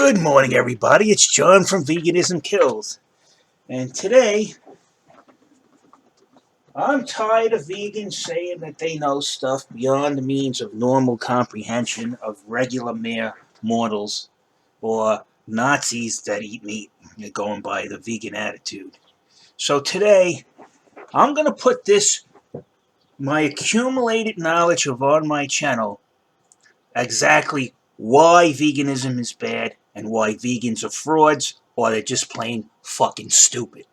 Good morning, everybody. It's John from Veganism Kills. And today, I'm tired of vegans saying that they know stuff beyond the means of normal comprehension of regular mere mortals or Nazis that eat meat. They're going by the vegan attitude. So today, I'm going to put my accumulated knowledge of on my channel, exactly why veganism is bad and why vegans are frauds or they're just plain fucking stupid.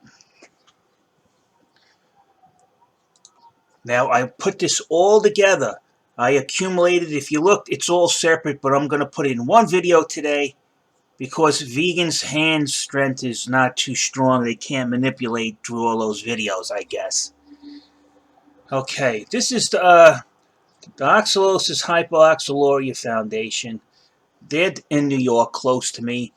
Now, I put this all together. I accumulated, if you look, it's all separate, but I'm going to put it in one video today because vegans' hand strength is not too strong. They can't manipulate through all those videos, I guess. Okay, this is the Oxalosis Hypoxaluria Foundation. They're in New York, close to me.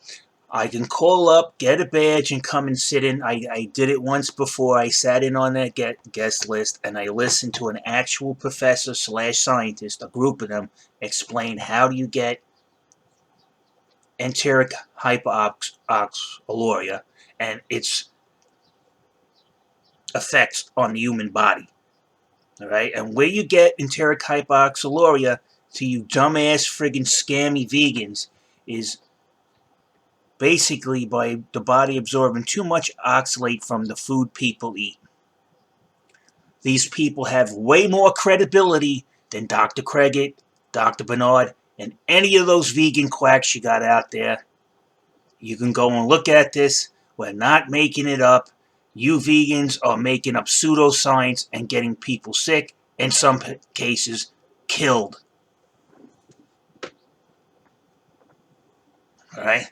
I can call up, get a badge, and come and sit in. I did it once before. I sat in on that guest list, and I listened to an actual professor / scientist, a group of them, explain how do you get enteric hypoxaluria and its effects on the human body. All right, and where you get enteric hypoxaluria, to you dumbass friggin' scammy vegans, is basically by the body absorbing too much oxalate from the food people eat. These people have way more credibility than Dr. Craigett, Dr. Bernard, and any of those vegan quacks you got out there. You can go and look at this. We're not making it up. You vegans are making up pseudoscience and getting people sick, in some cases killed. All right?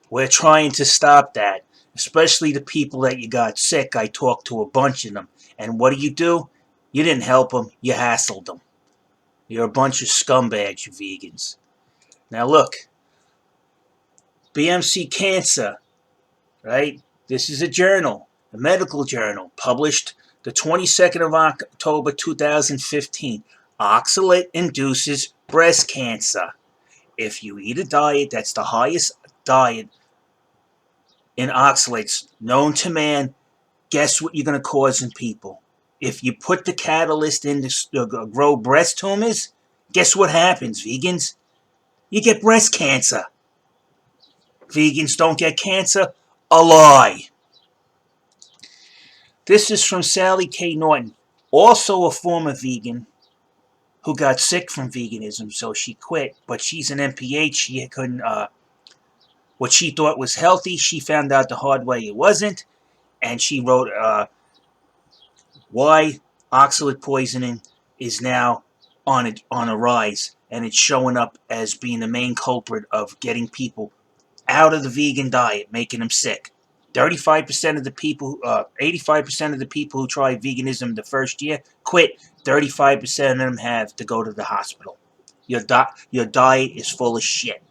We're trying to stop that, especially the people that you got sick. I talked to a bunch of them. And what do? You didn't help them. You hassled them. You're a bunch of scumbags, you vegans. Now look, BMC Cancer, right? This is a journal, a medical journal, published the 22nd of October 2015. Oxalate induces breast cancer. If you eat a diet that's the highest diet in oxalates known to man, guess what you're going to cause in people? If you put the catalyst in to grow breast tumors, guess what happens, vegans? You get breast cancer. Vegans don't get cancer? A lie. This is from Sally K. Norton, also a former vegan who got sick from veganism, so she quit. But she's an MPH. She couldn't, what she thought was healthy, she found out the hard way it wasn't. And she wrote why oxalate poisoning is now on a rise, and it's showing up as being the main culprit of getting people out of the vegan diet, making them sick. 35% of the people, 85% of the people who try veganism the first year quit. 35% of them have to go to the hospital. Your diet is full of shit.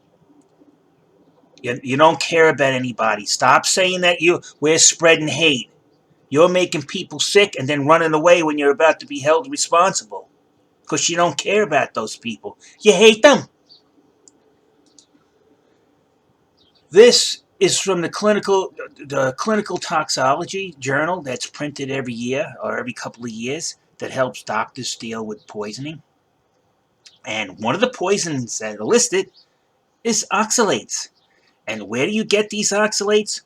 You don't care about anybody. Stop saying that we're spreading hate. You're making people sick and then running away when you're about to be held responsible. Because you don't care about those people. You hate them. This is from the clinical toxicology journal that's printed every year or every couple of years that helps doctors deal with poisoning. And one of the poisons that are listed is oxalates. And where do you get these oxalates?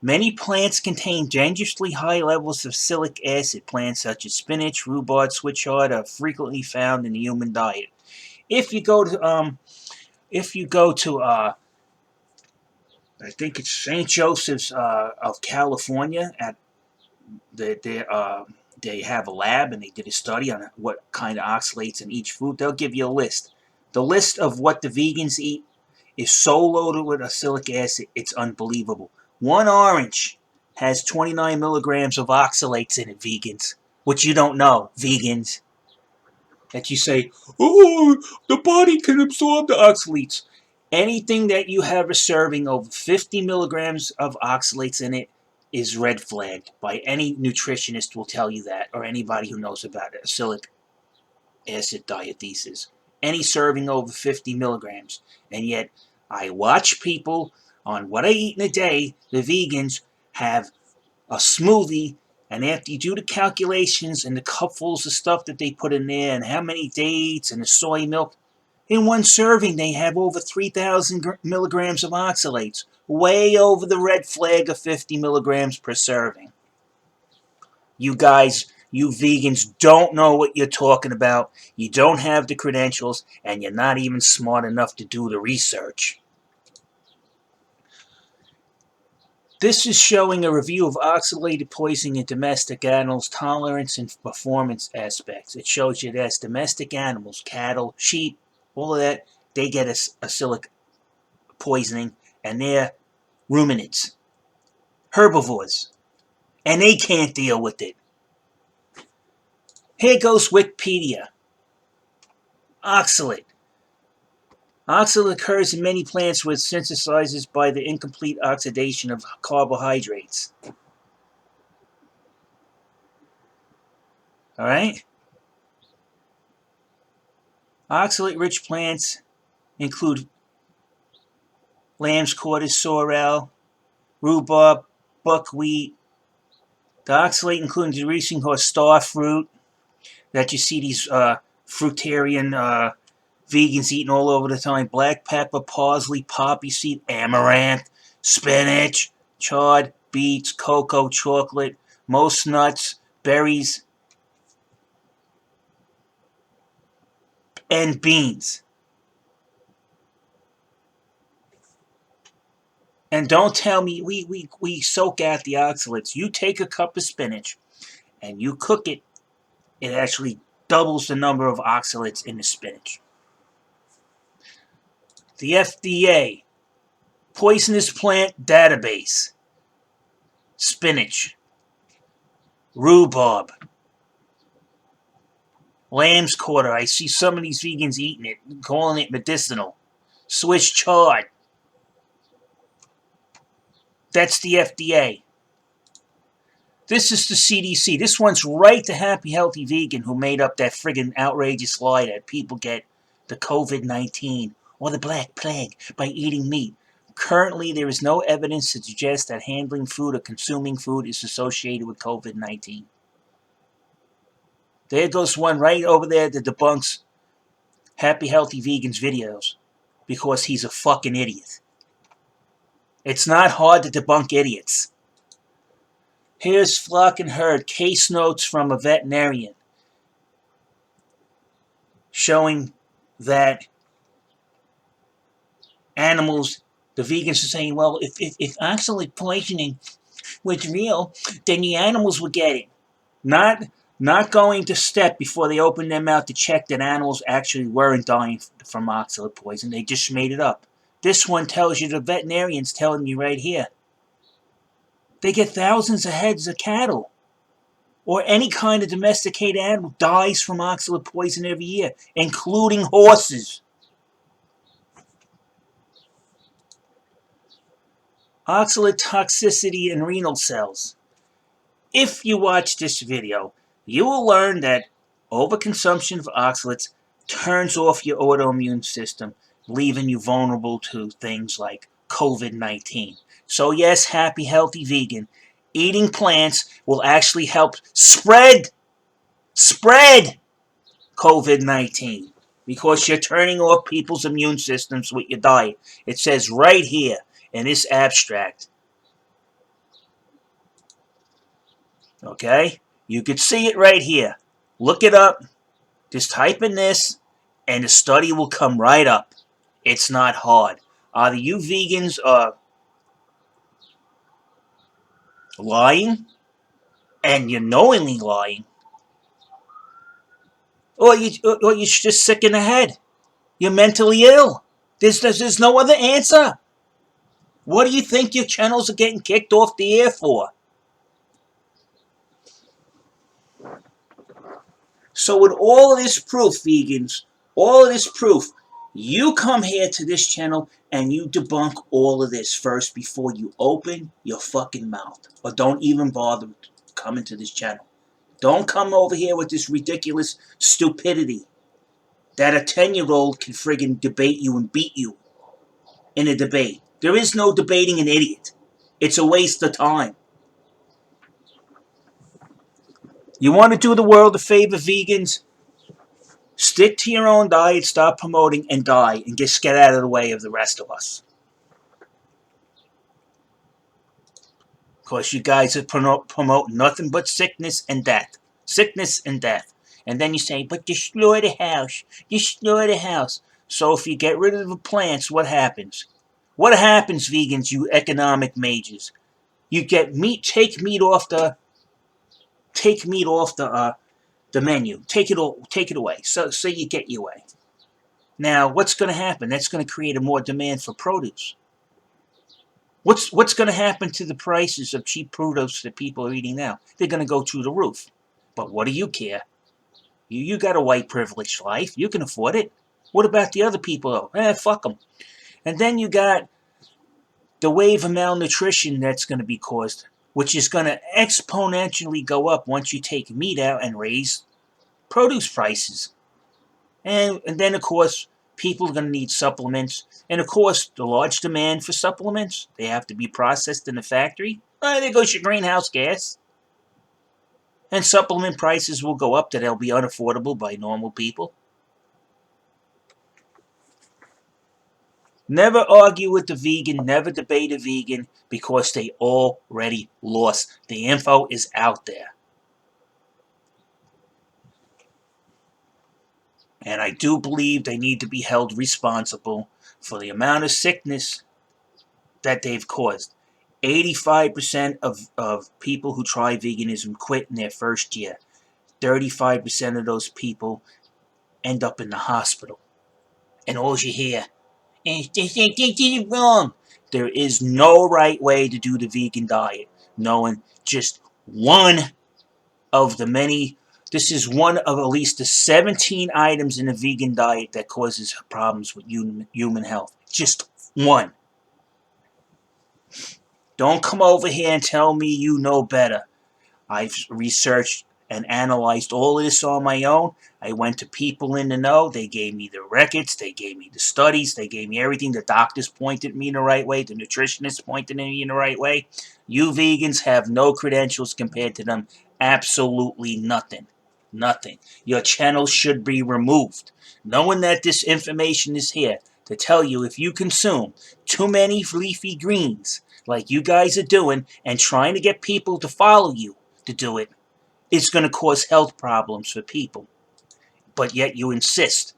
Many plants contain dangerously high levels of salicylic acid. Plants such as spinach, rhubarb, switchard are frequently found in the human diet. If you go to I think it's St. Joseph's of California, at they have a lab and they did a study on what kind of oxalates in each food. They'll give you a list. The list of what the vegans eat is so loaded with acylic acid, it's unbelievable. One orange has 29 milligrams of oxalates in it, vegans. Which you don't know, vegans. That you say, oh, the body can absorb the oxalates. Anything that you have a serving over 50 milligrams of oxalates in it is red flagged. By any nutritionist will tell you that, or anybody who knows about acylic acid diathesis. Any serving over 50 milligrams. And yet, I watch people on what I eat in a day, the vegans have a smoothie, and after you do the calculations and the cupfuls of stuff that they put in there and how many dates and the soy milk, in one serving they have over 3,000 milligrams of oxalates, way over the red flag of 50 milligrams per serving. You guys, you vegans don't know what you're talking about, you don't have the credentials, and you're not even smart enough to do the research. This is showing a review of oxalated poisoning in domestic animals, tolerance and performance aspects. It shows you that domestic animals, cattle, sheep, all of that, they get acylic poisoning, and they're ruminants, herbivores, and they can't deal with it. Here goes Wikipedia. Oxalate. Oxalate occurs in many plants where it synthesizes by the incomplete oxidation of carbohydrates. Alright? Oxalate-rich plants include lamb's quarters, sorrel, rhubarb, buckwheat. The oxalate includes decreasing horse star fruit that you see these fruitarian vegans eating all over the time. Black pepper, parsley, poppy seed, amaranth, spinach, chard, beets, cocoa, chocolate, most nuts, berries, and beans. And don't tell me we soak out the oxalates. You take a cup of spinach and you cook it, it actually doubles the number of oxalates in the spinach. The FDA, Poisonous Plant Database, spinach, rhubarb, lamb's quarter. I see some of these vegans eating it, calling it medicinal. Swiss chard. That's the FDA. This is the CDC. This one's right to Happy Healthy Vegan, who made up that friggin' outrageous lie that people get the COVID-19 or the Black Plague by eating meat. Currently, there is no evidence to suggest that handling food or consuming food is associated with COVID-19. There goes one right over there that debunks Happy Healthy Vegans videos because he's a fucking idiot. It's not hard to debunk idiots. Here's Flock and Herd, case notes from a veterinarian showing that animals, the vegans are saying, well, if oxalate poisoning was real, then the animals would get it. Not going to step before they open their mouth to check that animals actually weren't dying from oxalate poison. They just made it up. This one tells you, the veterinarian's telling you right here. They get thousands of heads of cattle, or any kind of domesticated animal dies from oxalate poison every year, including horses. Oxalate toxicity in renal cells. If you watch this video, you will learn that overconsumption of oxalates turns off your autoimmune system, leaving you vulnerable to things like COVID-19. So yes, Happy Healthy Vegan, eating plants will actually help spread COVID-19 because you're turning off people's immune systems with your diet. It says right here in this abstract. Okay? You could see it right here. Look it up. Just type in this, and the study will come right up. It's not hard. Either you vegans are lying, and you're knowingly lying, or you're just sick in the head. You're mentally ill. There's no other answer. What do you think your channels are getting kicked off the air for? So with all of this proof, vegans, all of this proof, you come here to this channel and you debunk all of this first before you open your fucking mouth. Or don't even bother coming to this channel. Don't come over here with this ridiculous stupidity that a 10-year-old can friggin' debate you and beat you in a debate. There is no debating an idiot. It's a waste of time. You want to do the world a favor, vegans? Stick to your own diet, stop promoting, and die, and just get out of the way of the rest of us. Because you guys are promoting nothing but sickness and death. Sickness and death. And then you say, but destroy the house. Destroy the house. So if you get rid of the plants, what happens? What happens, vegans, you economic majors? You get meat, take meat off the menu. Take it away. So you get your way. Now, what's going to happen? That's going to create a more demand for produce. What's going to happen to the prices of cheap produce that people are eating now? They're going to go through the roof. But what do you care? You got a white privileged life. You can afford it. What about the other people, though? Fuck them. And then you got the wave of malnutrition that's going to be caused, which is going to exponentially go up once you take meat out and raise produce prices. And then, of course, people are going to need supplements. And, of course, the large demand for supplements, they have to be processed in the factory. There goes your greenhouse gas. And supplement prices will go up that they'll be unaffordable by normal people. Never argue with the vegan, never debate a vegan, because they already lost. The info is out there. And I do believe they need to be held responsible for the amount of sickness that they've caused. 85% of people who try veganism quit in their first year. 35% of those people end up in the hospital. And all you hear is, they did it wrong. There is no right way to do the vegan diet. Knowing just one of the many, this is one of at least the 17 items in a vegan diet that causes problems with human health. Just one. Don't come over here and tell me you know better. I've researched and analyzed all of this on my own. I went to people in the know. They gave me the records. They gave me the studies. They gave me everything. The doctors pointed me in the right way. The nutritionists pointed me in the right way. You vegans have no credentials compared to them. Absolutely nothing. Nothing. Your channel should be removed. Knowing that this information is here to tell you if you consume too many leafy greens like you guys are doing and trying to get people to follow you to do it, it's going to cause health problems for people. But yet you insist.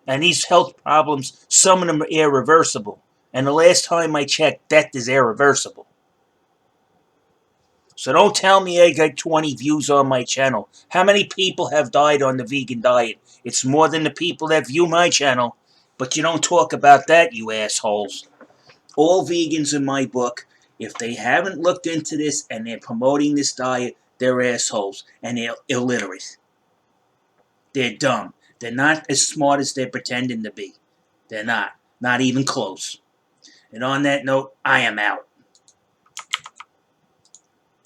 And these health problems, some of them are irreversible. And the last time I checked, death is irreversible. So don't tell me I got 20 views on my channel. How many people have died on the vegan diet? It's more than the people that view my channel. But you don't talk about that, you assholes. All vegans in my book, if they haven't looked into this and they're promoting this diet, they're assholes and they're illiterate. They're dumb. They're not as smart as they're pretending to be. They're not. Not even close. And on that note, I am out.